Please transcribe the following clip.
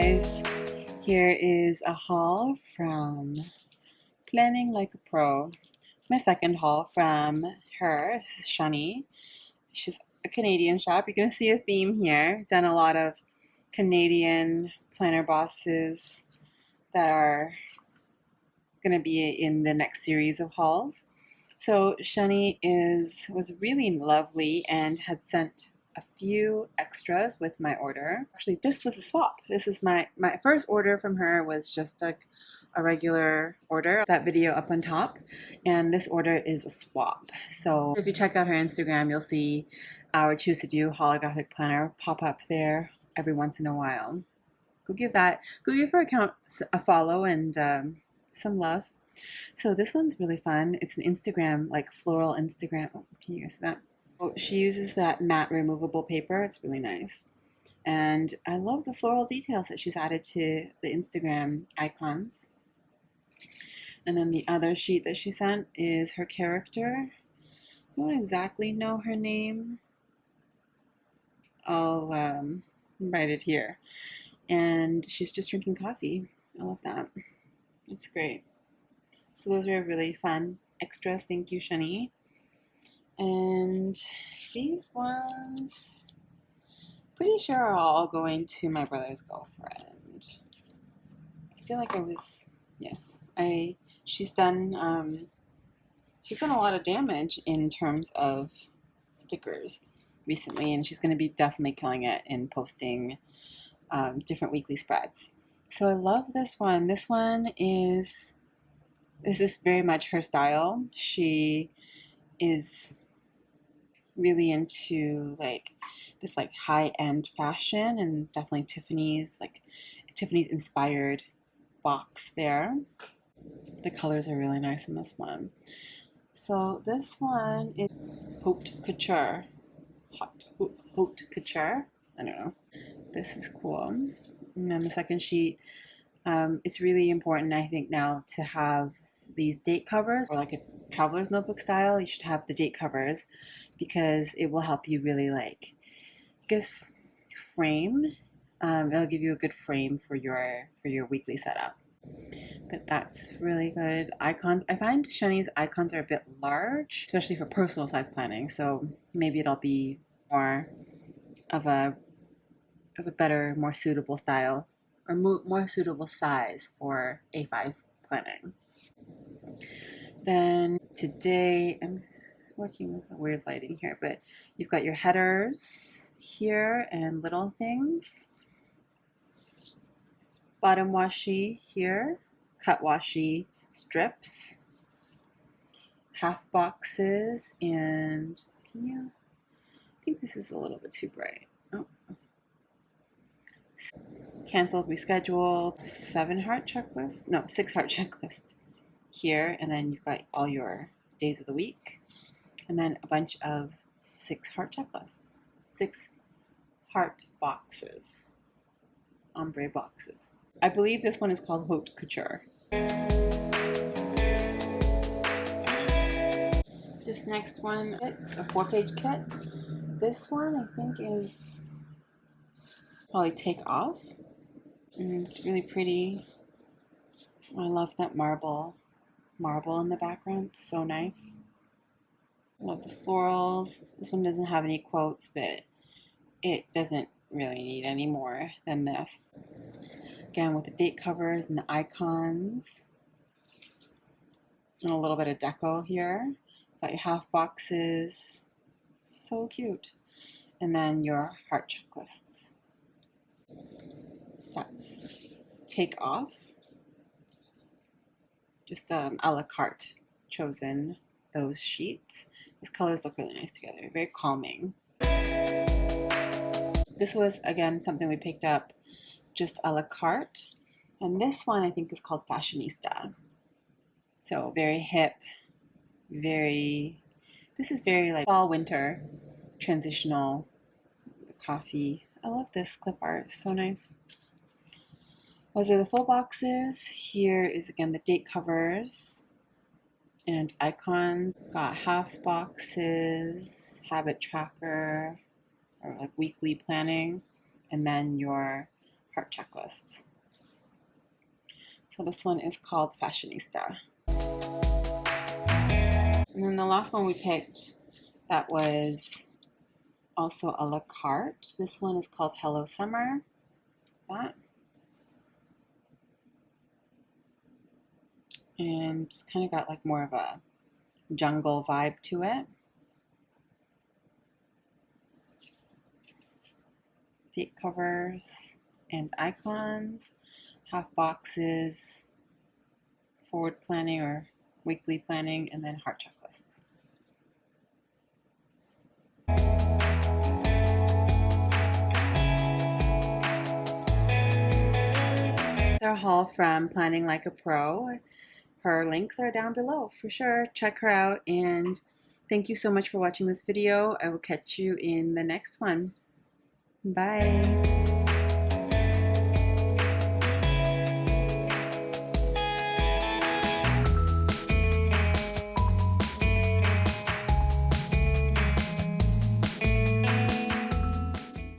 guys, here is a haul from PlanningLikeAPro. My second haul from her. This is Shani. She's a Canadian shop. You're going to see a theme here. Done a lot of Canadian planner bosses that are going to be in the next series of hauls. So Shani was really lovely and had sent a few extras with my order. Actually, this was a swap. This is my first order from her was just like a regular order, that video up on top, and this order is a swap. So if you check out her Instagram, you'll see our Choose to Do holographic planner pop up there every once in a while. Go give her account a follow and some love. So this one's really fun. It's an Instagram, like floral Instagram. Oh, can you guys see that? Oh, she uses that matte removable paper. It's really nice. And I love the floral details that she's added to the Instagram icons. And then the other sheet that she sent is her character. I don't exactly know her name. I'll write it here. And she's just drinking coffee. I love that. It's great. So those are really fun extras. Thank you, Shani. And these ones, pretty sure are all going to my brother's girlfriend. I feel like yes. She's done a lot of damage in terms of stickers recently, and she's going to be definitely killing it in posting different weekly spreads. So I love this one. This is very much her style. She is really into like this like high-end fashion, and definitely Tiffany's inspired box there. The colors are really nice in this one. So this one is haute couture. Haute couture. I don't know. This is cool. And then the second sheet, it's really important, I think, now to have these date covers, or like a traveler's notebook style. You should have the date covers because it will help you really frame. It'll give you a good frame for your weekly setup. But that's really good. Icons. I find Shani's icons are a bit large, especially for personal size planning. So maybe it'll be more of a better, more suitable style, or more suitable size for A5 planning. Then today, I'm working with a weird lighting here, but you've got your headers here and little things. Bottom washi here, cut washi strips, half boxes, and I think this is a little bit too bright. Oh. Canceled, rescheduled, 6-heart checklist here, and then you've got all your days of the week, and then a bunch of 6-heart checklists, 6-heart boxes, ombre boxes. I believe this one is called haute couture. This next one, a 4-page kit. This one I think is probably take off, and it's really pretty. I love that marble in the background. It's so nice. I love the florals. This one doesn't have any quotes, but it doesn't really need any more than this. Again, with the date covers and the icons, and a little bit of deco here. Got your half boxes, so cute, and then your heart checklists. That's take off. Just a la carte chosen those sheets. These colors look really nice together, very calming. This was, again, something we picked up just a la carte. And this one I think is called Fashionista. So very hip, this is very like fall winter transitional coffee. I love this clip art, it's so nice. Those are the full boxes. Here is again the date covers and icons. Got half boxes, habit tracker, or like weekly planning, and then your heart checklists. So this one is called Fashionista. And then the last one we picked that was also a la carte. This one is called Hello Summer. That. And it's kind of got like more of a jungle vibe to it. Date covers and icons, half boxes, forward planning or weekly planning, and then heart checklists. Our haul from Planning Like a Pro. Her links are down below for sure. Check her out, and thank you so much for watching this video. I will catch you in the next one. Bye.